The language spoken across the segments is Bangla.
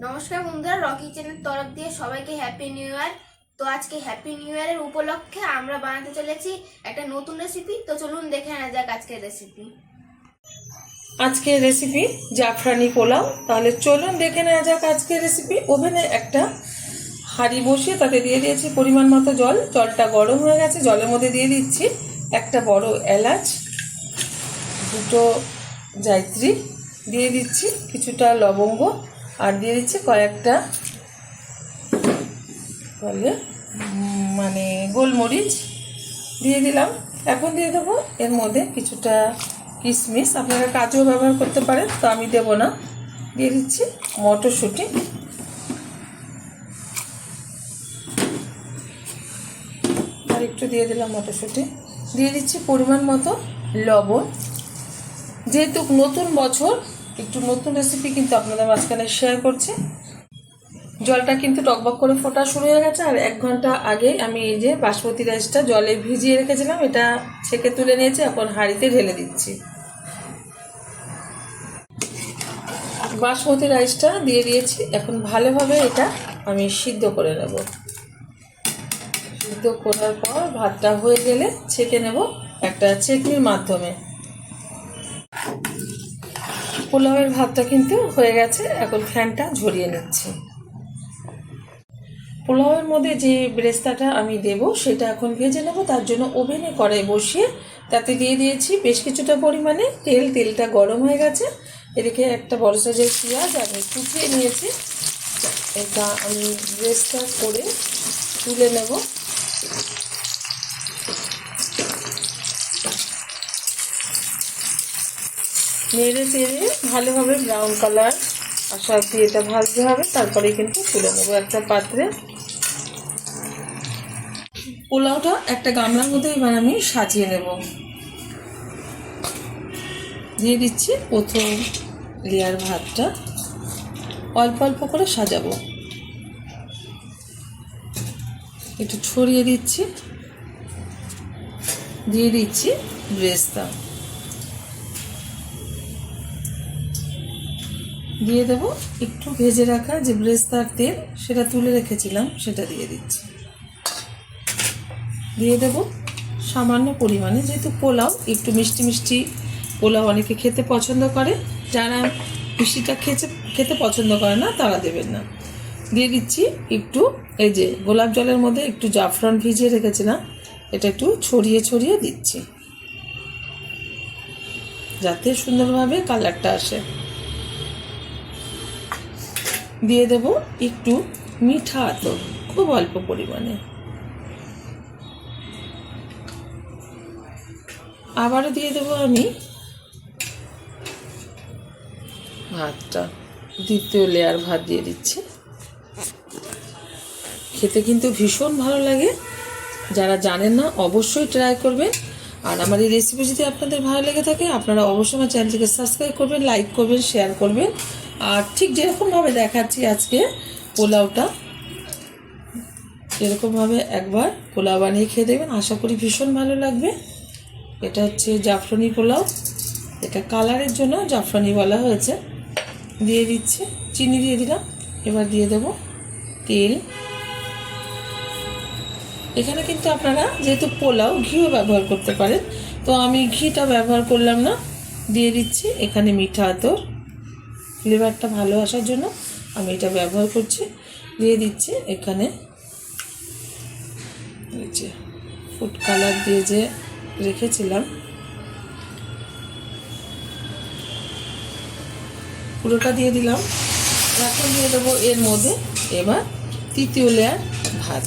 নমস্কার বন্ধুরা, রকি চ্যানেল তরফ দিয়ে সবাইকে হ্যাপি নিউ ইয়ার। তো আজকে হ্যাপি নিউ ইয়ারের উপলক্ষে আমরা বানাতে চলেছি একটা নতুন রেসিপি। তো চলুন দেখে নেওয়া যাক আজকের রেসিপি। আজকের রেসিপি জাফরানি পোলাও। তাহলে চলুন দেখে নেওয়া যাক আজকের রেসিপি। ওভেনে একটা হাঁড়ি বসিয়ে তাতে দিয়ে দিয়েছি পরিমাণ মতো জল। জলটা গরম হয়ে গেছে, জলের মধ্যে দিয়ে দিচ্ছি একটা বড় এলাচ, দুটো জায়ত্রী, দিয়ে দিচ্ছি কিছুটা লবঙ্গ, আর দিয়ে দিচ্ছি কয়েকটা গোলমরিচ দিয়ে দিলাম। এখন দিয়ে দেবো এর মধ্যে কিছুটা কিশমিশ, আপনারা কাজুও ব্যবহার করতে পারেন, তো আমি দেবো না। দিয়ে দিচ্ছি মটরশুঁটি, আর একটু দিয়ে দিলাম মটরশুঁটি। দিয়ে দিচ্ছি পরিমাণ মতো লবণ। যেহেতু নতুন বছর, একটু নতুন রেসিপি কিন্তু আপনাদের মাঝখানে শেয়ার করছি। জলটা কিন্তু টকবক করে ফোটা শুরু হয়ে গেছে, আর 1 ঘন্টা আগে আমি এই যে বাসমতি রাইসটা জলে ভিজিয়ে রেখেছিলাম, এটা ছেঁকে তুলে নিয়েছি। এখন হাঁড়িতে ঢেলে দিচ্ছি। বাসমতি রাইসটা দিয়ে দিয়েছি। এখন ভালোভাবে এটা আমি সিদ্ধ করে নেব। সিদ্ধ করার পর ভাতটা হয়ে গেলে ছেঁকে নেব একটা ছেঁকনির মাধ্যমে। পোলাওয়ের ভাতটা কিন্তু হয়ে গেছে, এখন ফ্যানটা ঝরিয়ে নিচ্ছি। পোলাওয়ের মধ্যে যে বেরেস্তাটা আমি দেব সেটা এখন ভেজে নেব। তার জন্য ওভেনে কড়াই বসিয়ে তাতে দিয়ে দিয়েছি বেশ কিছুটা পরিমাণে তেল। তেলটা গরম হয়ে গেছে। এদিকে একটা বড় সাইজের পেঁয়াজ আমি কুচিয়ে নিয়েছি, এটা আমি বেরেস্তা করে তুলে নেব। নেড়ে চেড়ে ভালোভাবে ব্রাউন কালার আসা অবধি এটা ভাজতে হবে, তারপরে কিন্তু তুলে নেবো একটা পাত্রে। পোলাওটা একটা গামলার মধ্যে এবার আমি সাজিয়ে নেব। দিয়ে দিচ্ছি প্রথম লেয়ার ভাতটা, অল্প অল্প করে সাজাবো। একটু ছড়িয়ে দিচ্ছি, দিয়ে দিচ্ছি বেরেস্তা, দিয়ে দেবো একটু ভেজে রাখা যে বেরেস্তার তেল সেটা তুলে রেখেছিলাম, সেটা দিয়ে দিচ্ছি। দিয়ে দেবো সামান্য পরিমাণে, যেহেতু পোলাও একটু মিষ্টি মিষ্টি, পোলাও অনেকে খেতে পছন্দ করে, যারা মিষ্টিটা খেতে পছন্দ করে না তারা দেবেন না। দিয়ে দিচ্ছি একটু এই যে গোলাপ জলের মধ্যে একটু জাফরান ভিজিয়ে রেখেছিলাম, এটা একটু ছড়িয়ে ছড়িয়ে দিচ্ছি যাতে সুন্দরভাবে কালারটা আসে। দিয়ে দেব একটু মিঠা আতর, খুব অল্প পরিমাণে। আবারও দিয়ে দেব আমি ভাতটা, দ্বিতীয় লেয়ার ভাত দিয়ে দিচ্ছি। খেতে কিন্তু ভীষণ ভালো লাগে, যারা জানেন না অবশ্যই ট্রাই করবেন। আর আমার এই রেসিপি যদি আপনাদের ভালো লেগে থাকে, আপনারা অবশ্যই আমার চ্যানেলটিকে সাবস্ক্রাইব করবেন, লাইক করবেন, শেয়ার করবেন। আর ঠিক যেরকমভাবে দেখাচ্ছি আজকে পোলাওটা, এরকমভাবে একবার পোলাও বানিয়ে খেয়ে দেবেন, আশা করি ভীষণ ভালো লাগবে। এটা হচ্ছে জাফরানি পোলাও, এটা কালারের জন্য জাফরানি বলা হয়েছে। দিয়ে দিচ্ছি চিনি, দিয়ে দিলাম। এবার দিয়ে দেব তেল। এখানে কিন্তু আপনারা যেহেতু পোলাও ঘিও ব্যবহার করতে পারেন, তো আমি ঘিটা ব্যবহার করলাম না। দিয়ে দিচ্ছি এখানে মিঠা আতর, ফ্লেভারটা ভালো আসার জন্য আমি এটা ব্যবহার করছি। দিয়ে দিচ্ছি এখানে যে ফুড কালার দিয়ে যে রেখেছিলাম, পুরোটা দিয়ে দিলাম। এখন দিয়ে দেবো এর মধ্যে এবার তৃতীয় লেয়ার ভাত।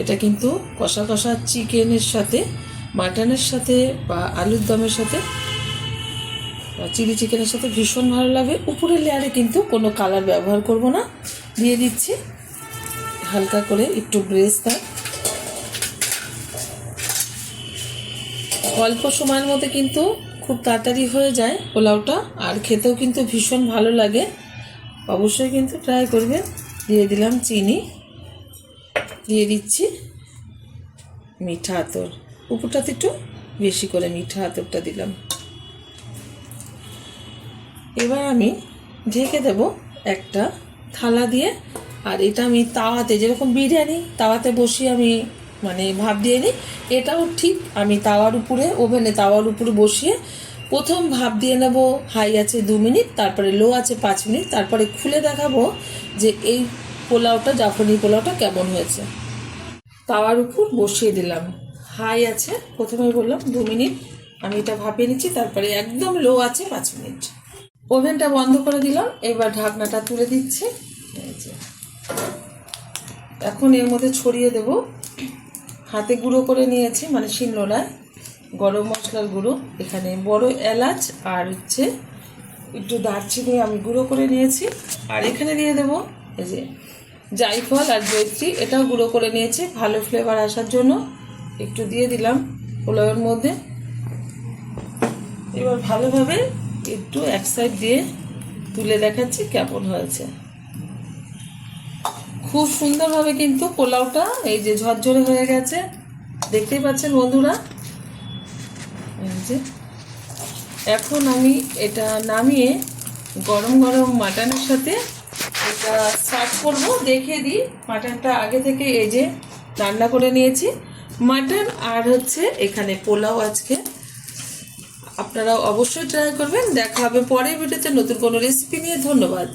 এটা কিন্তু কষা কষা চিকেনের সাথে, মাটনের সাথে বা আলুর দমের সাথে চিলি চিকেনের সাথে ভীষণ ভালো লাগে। উপরের লেয়ারে কিন্তু কোনো কালার ব্যবহার করব না, দিয়ে দিচ্ছি হালকা করে একটু ব্রেস্তা। অল্প সময়ের মধ্যে কিন্তু খুব তাড়াতাড়ি হয়ে যায় পোলাওটা, আর খেতেও কিন্তু ভীষণ ভালো লাগে। অবশ্যই কিন্তু ট্রাই করবেন। দিয়ে দিলাম চিনি, দিয়ে দিচ্ছি মিঠা আতর, উপরটাতে একটু বেশি করে মিঠা আতরটা দিলাম। এবার আমি ঢেকে দেব একটা থালা দিয়ে। আর এটা আমি তাওয়াতে, যেরকম বিরিয়ানি তাওয়াতে বসিয়ে আমি মানে ভাপ দিয়ে নিই, এটাও ঠিক আমি তাওয়ার উপরে, ওভেনে তাওয়ার উপরে বসিয়ে প্রথম ভাপ দিয়ে নেব হাই আছে 2 মিনিট, তারপরে লো আছে 5 মিনিট, তারপরে খুলে দেখাবো যে এই পোলাওটা, জাফরানি পোলাওটা কেমন হয়েছে। তাওয়ার উপর বসিয়ে দিলাম, হাই আছে প্রথমে বললাম 2 মিনিট, আমি এটা ভাপিয়ে নিচ্ছি, তারপরে একদম লো আছে 5 মিনিট। ওভেনটা বন্ধ করে দিলাম, এবার ঢাকনাটা তুলে দিচ্ছি। এই যে এখন এর মধ্যে ছড়িয়ে দেব হাতে গুঁড়ো করে নিয়েছি, মানে শিলনোড়ায় গরম মশলার গুঁড়ো, এখানে বড় এলাচ আর হচ্ছে একটু দারচিনি আমি গুঁড়ো করে নিয়েছি। আর এখানে দিয়ে দেব এই যে জায়ফল আর জয়ত্রী, এটাও গুঁড়ো করে নিয়েছি ভালো ফ্লেভার আসার জন্য, একটু দিয়ে দিলাম পোলাওয়ের মধ্যে। এবার ভালোভাবে একটু এক সাইড দিয়ে তুলে দেখাচ্ছি কেমন হয়েছে। খুব সুন্দরভাবে কিন্তু পোলাওটা এই যে ঝরঝরে হয়ে গেছে, দেখতেই পাচ্ছেন বন্ধুরা। এই যে এখন আমি এটা নামিয়ে গরম গরম মাটনের সাথে এটা সার্ভ করবো। দেখে দিই, মাটনটা আগে থেকে এই যে রান্না করে নিয়েছি, মাটন আর হচ্ছে এখানে পোলাও আজকে। আপনারা অবশ্যই ট্রাই করবেন। দেখা হবে পরের ভিডিওতে নতুন কোনো রেসিপি নিয়ে। ধন্যবাদ।